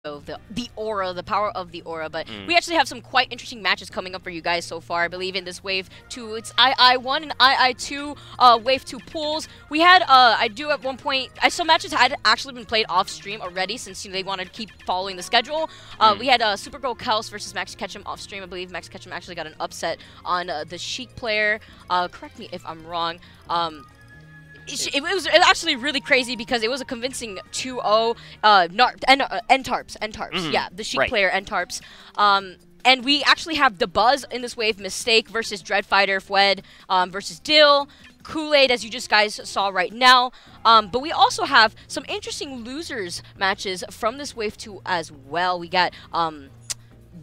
the aura, the power of the aura, but we actually have some quite interesting matches coming up for you guys so far. I believe in this Wave 2, it's II1 and II2 Wave 2 pools. We had, I do at one point, some matches had actually been played off stream already since they wanted to keep following the schedule. We had Supergirl Kels versus Max Ketchum off stream. I believe Max Ketchum actually got an upset on the Sheik player. Correct me if I'm wrong. It was actually really crazy because it was a convincing 2-0 N-Tarps, yeah, the Sheik player N-Tarps. And we actually have the Buzz in this wave, Mistake versus Dreadfighter, Fwed versus Dill, Kool-Aid, as you just guys saw right now. But we also have some interesting losers matches from this wave 2 as well. We got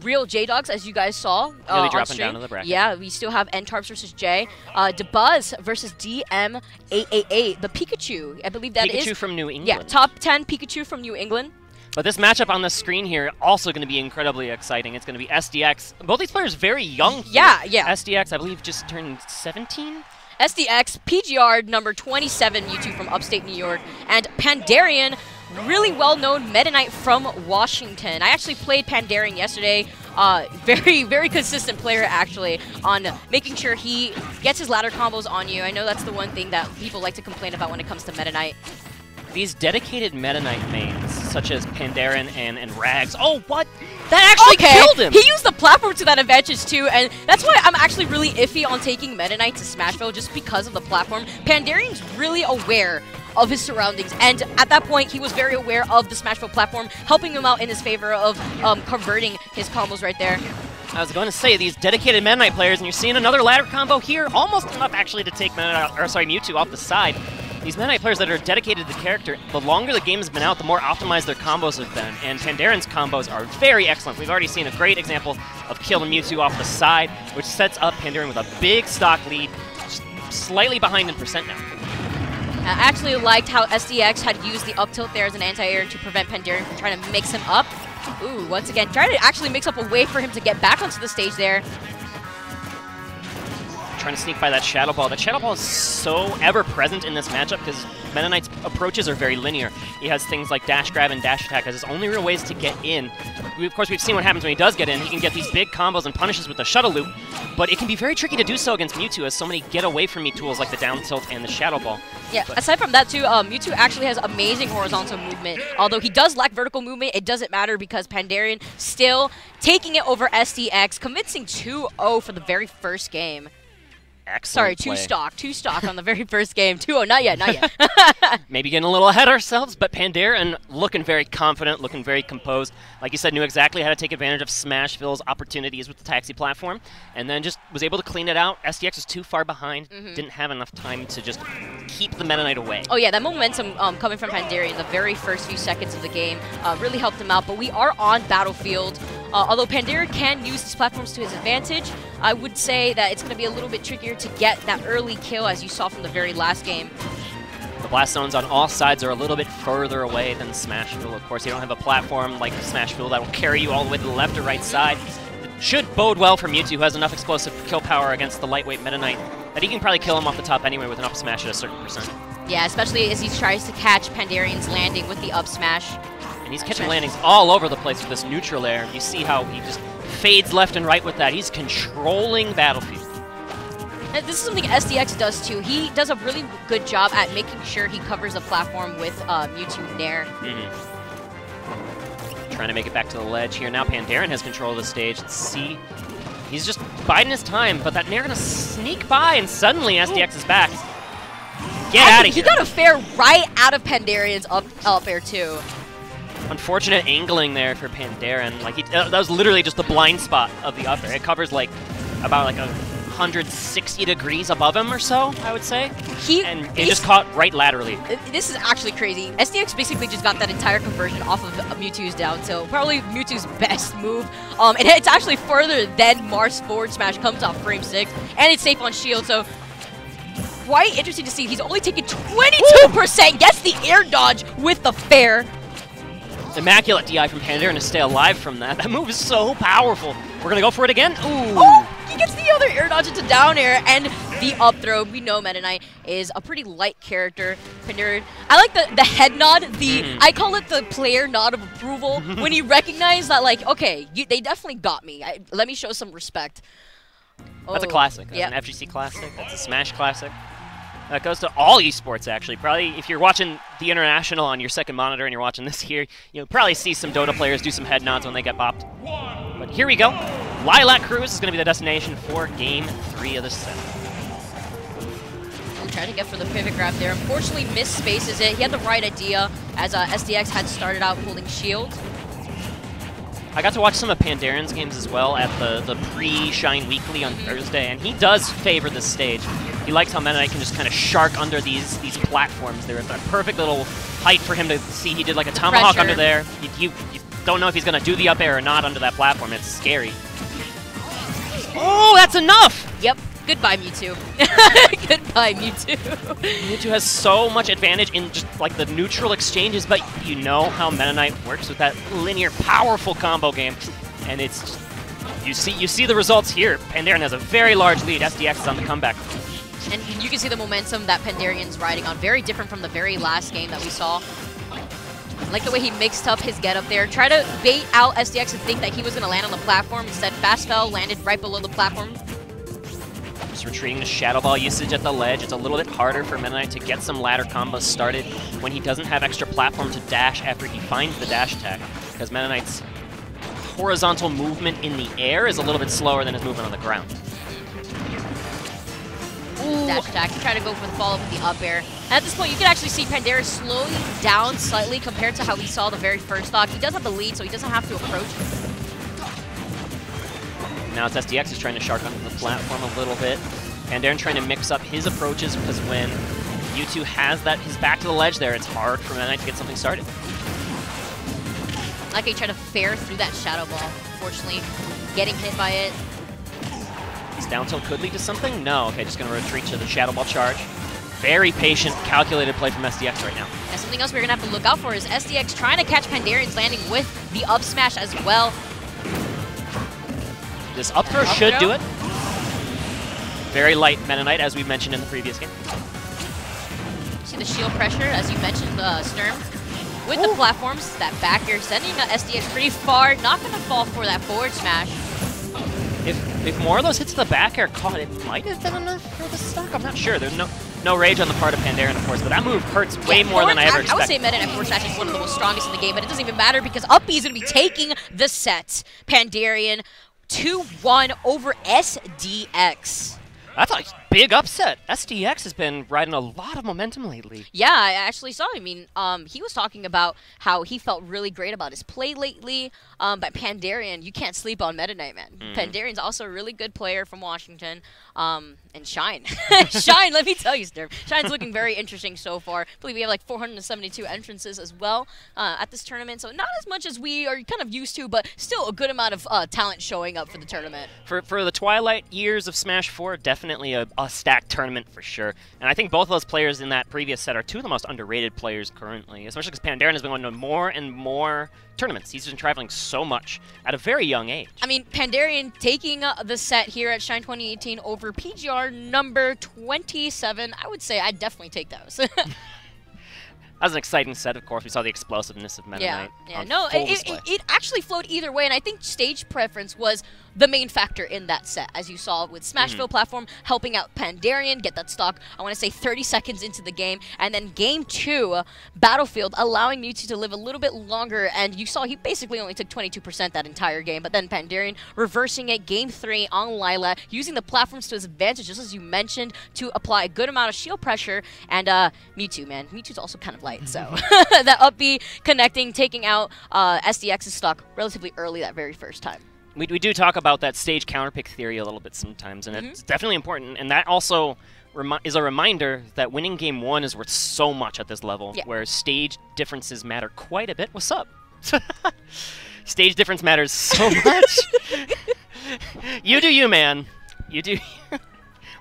Real J-Dogs, as you guys saw really on dropping stream. down to the bracket. Yeah, we still have N-Tarps versus J. DeBuzz versus DM888, the Pikachu. I believe that is Pikachu from New England. Yeah, top 10 Pikachu from New England. But this matchup on the screen here also going to be incredibly exciting. It's going to be SDX. Both these players very young here. Yeah. SDX, I believe, just turned 17? SDX, PGR number 27 Mewtwo from upstate New York, and Pandarian, really well-known Meta Knight from Washington. I actually played Pandarian yesterday. Very, very consistent player, actually, on making sure he gets his ladder combos on you. I know that's the one thing that people like to complain about when it comes to Meta Knight. These dedicated Meta Knight mains, such as Pandarian and Rags. Oh, what? That actually killed him! He used the platform to that advantage, too, and that's why I'm actually really iffy on taking Meta Knight to Smashville, just because of the platform. Pandarian's really aware of his surroundings, and at that point, he was very aware of the Smashville platform, helping him out in his favor of converting his combos right there. I was going to say, these dedicated Meta Knight players, and you're seeing another ladder combo here, almost enough actually to take Mewtwo off the side. These Meta Knight players that are dedicated to the character, the longer the game has been out, the more optimized their combos have been, and Pandarian's combos are very excellent. We've already seen a great example of killing Mewtwo off the side, which sets up Pandarian with a big stock lead, just slightly behind in percent now. I actually liked how SDX had used the up tilt there as an anti-air to prevent Pandarian from trying to mix him up. Ooh, once again, trying to actually mix up a way for him to get back onto the stage there. Trying to sneak by that Shadow Ball. That Shadow Ball is so ever-present in this matchup because Meta Knight's approaches are very linear. He has things like dash grab and dash attack as his only real ways to get in. Of course, we've seen what happens when he does get in. He can get these big combos and punishes with the Shuttle Loop, but it can be very tricky to do so against Mewtwo as so many get-away-from-me tools like the down tilt and the Shadow Ball. Yeah, aside from that too, Mewtwo actually has amazing horizontal movement. Although he does lack vertical movement, it doesn't matter because Pandarian still taking it over SDX, convincing 2-0 for the very first game. Excellent Sorry, play. two stock on the very first game. 2-0, not yet. Maybe getting a little ahead of ourselves, but Pandarian looking very confident, looking very composed. Like you said, knew exactly how to take advantage of Smashville's opportunities with the taxi platform, and then just was able to clean it out. SDX was too far behind, didn't have enough time to just keep the Meta Knight away. Oh yeah, that momentum coming from Pandarian in the very first few seconds of the game really helped him out, but we are on Battlefield. Although Pandarian can use these platforms to his advantage, I would say that it's going to be a little bit trickier to get that early kill, as you saw from the very last game. The blast zones on all sides are a little bit further away than Smashville. Of course, you don't have a platform like Smashville that will carry you all the way to the left or right side. It should bode well for Mewtwo, who has enough explosive kill power against the lightweight Meta Knight that he can probably kill him off the top anyway with an up smash at a certain percent. Yeah, especially as he tries to catch Pandarian's landing with the up smash. And he's catching landings all over the place with this neutral air. You see how he just fades left and right with that. He's controlling Battlefield. And this is something SDX does too. He does a really good job at making sure he covers the platform with Mewtwo Nair. Trying to make it back to the ledge here. Now Pandarian has control of the stage. Let's see. He's just biding his time, but that Nair gonna sneak by, and suddenly SDX is back. Get out of here. He got a fair right out of Pandarian's up air too. Unfortunate angling there for Pandarian. Like that was literally just the blind spot of the up air. It covers like about like 160 degrees above him or so, I would say. And it just caught right laterally. This is actually crazy. SDX basically just got that entire conversion off of Mewtwo's down tilt. Probably Mewtwo's best move. And it's actually further than Mars forward smash comes off frame 6. And it's safe on shield, so quite interesting to see. He's only taking 22%, gets the air dodge with the fair. Immaculate DI from Pandarian to stay alive from that. That move is so powerful. We're going to go for it again. Ooh. Oh, he gets the other air dodge into down air, and the up throw. We know Meta Knight is a pretty light character. Pandarian, I like the head nod. I call it the player nod of approval when you recognize that, like, okay, they definitely got me. Let me show some respect. That's a classic. That's an FGC classic. That's a Smash classic. That goes to all esports, actually. Probably, if you're watching the International on your second monitor and you're watching this here, you'll probably see some Dota players do some head nods when they get bopped. But here we go. Lilac Cruise is going to be the destination for Game 3 of the set. Trying to get for the pivot grab there. Unfortunately, misspaces it. He had the right idea as SDX had started out holding shield. I got to watch some of Pandarian's games as well at the pre-Shine Weekly on Thursday, and he does favor this stage. He likes how Meta Knight can just kind of shark under these platforms. They're a perfect little height for him to see. He did like a tomahawk under there. You don't know if he's going to do the up air or not under that platform. It's scary. Oh, that's enough! Yep. Goodbye, Mewtwo. Goodbye, Mewtwo. Mewtwo has so much advantage in just like the neutral exchanges, but you know how Meta Knight works with that linear, powerful combo game, and it's just, you see the results here. Pandarian has a very large lead. SDX is on the comeback. And you can see the momentum that Pandarian's riding on. Very different from the very last game that we saw. I like the way he mixed up his getup there. Try to bait out SDX and think that he was going to land on the platform. Instead, fast fell, landed right below the platform. Just retreating the Shadow Ball usage at the ledge. It's a little bit harder for Meta Knight to get some ladder combos started when he doesn't have extra platform to dash after he finds the dash attack, because Meta Knight's horizontal movement in the air is a little bit slower than his movement on the ground. Ooh. Dash attack, try to go for the follow-up with the up air. And at this point, you can actually see Pandaria slowing down slightly compared to how we saw the very first stock. He does have the lead, so he doesn't have to approach. Now it's SDX is trying to shark onto the platform a little bit. Pandarian trying to mix up his approaches, because when Mewtwo has his back to the ledge there, it's hard for Meta Knight to get something started. Like he tried to fare through that Shadow Ball. Unfortunately, getting hit by it. This down tilt could lead to something? No. Okay, just going to retreat to the Shadow Ball charge. Very patient, calculated play from SDX right now. And something else we're going to have to look out for is SDX trying to catch Pandarian's landing with the up smash as well. This up throw should do it. Very light Meta Knight, as we mentioned in the previous game. See the shield pressure, as you mentioned, Sturm. With the platforms, that back air sending SDX pretty far. Not going to fall for that forward smash. If more of those hits to the back air caught, it might have been enough for the stock. I'm not sure. There's no rage on the part of Pandarian, of course, but that move hurts way more than I ever expected. I would say Meta Knight forward smash is one of the most strongest in the game, but it doesn't even matter because Uppy is going to be taking the set. Pandarian 2-1 over SDX. That's a big upset. SDX has been riding a lot of momentum lately. Yeah, I actually saw. I mean, he was talking about how he felt really great about his play lately. But Pandarian, you can't sleep on Meta Knight, man. Pandarian's also a really good player from Washington. And Shine. Shine, let me tell you, Sturm. Shine's looking very interesting so far. I believe we have like 472 entrances as well at this tournament. So not as much as we are kind of used to, but still a good amount of talent showing up for the tournament. For the twilight years of Smash 4, definitely a stacked tournament for sure. And I think both of those players in that previous set are two of the most underrated players currently, especially because Pandarian has been going to more and more tournaments. He's been traveling so much at a very young age. I mean, Pandarian taking the set here at Shine 2018 over PGR number 27. I would say I'd definitely take those. That was an exciting set, of course. We saw the explosiveness of Meta Knight. Yeah, no, it actually flowed either way, and I think stage preference was the main factor in that set, as you saw with Smashville platform helping out Pandarian get that stock, I want to say 30 seconds into the game, and then game 2, Battlefield, allowing Mewtwo to live a little bit longer, and you saw he basically only took 22% that entire game, but then Pandarian reversing it, game 3 on Lila, using the platforms to his advantage, just as you mentioned, to apply a good amount of shield pressure, and Mewtwo, man, Mewtwo's also kind of light, so that up B connecting, taking out SDX's stock relatively early that very first time. We do talk about that stage counterpick theory a little bit sometimes, and it's definitely important. And that also is a reminder that winning game 1 is worth so much at this level, where stage differences matter quite a bit. What's up? Stage difference matters so much. You do you, man. You do you.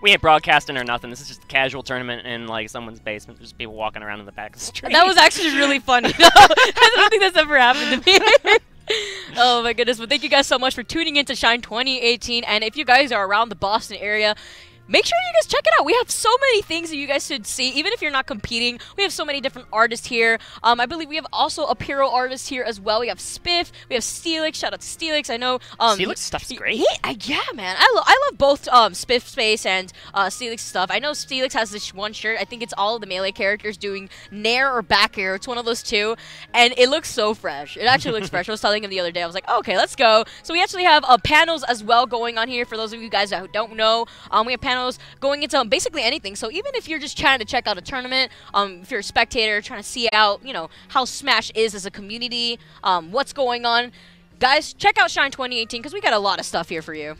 We ain't broadcasting or nothing. This is just a casual tournament in like someone's basement. There's people walking around in the back of the street. That was actually really funny. I don't think that's ever happened to me. Oh my goodness, but thank you guys so much for tuning in to Shine 2018, and if you guys are around the Boston area, make sure you guys check it out. We have so many things that you guys should see, even if you're not competing. We have so many different artists here. I believe we have also a Piro artist here as well. We have Spiff, we have Steelix. Shout out to Steelix. I know Steelix stuff's great. Yeah, man. I love both Spiff Space and Steelix stuff. I know Steelix has this one shirt. I think it's all of the melee characters doing nair or back air. It's one of those two, and it looks so fresh. It actually looks fresh. I was telling him the other day. I was like, oh, okay, let's go. So we actually have panels as well going on here. For those of you guys that don't know, we have panels going into basically anything. So even if you're just trying to check out a tournament, if you're a spectator trying to see out, you know, how Smash is as a community, what's going on, guys, check out Shine 2018 because we got a lot of stuff here for you.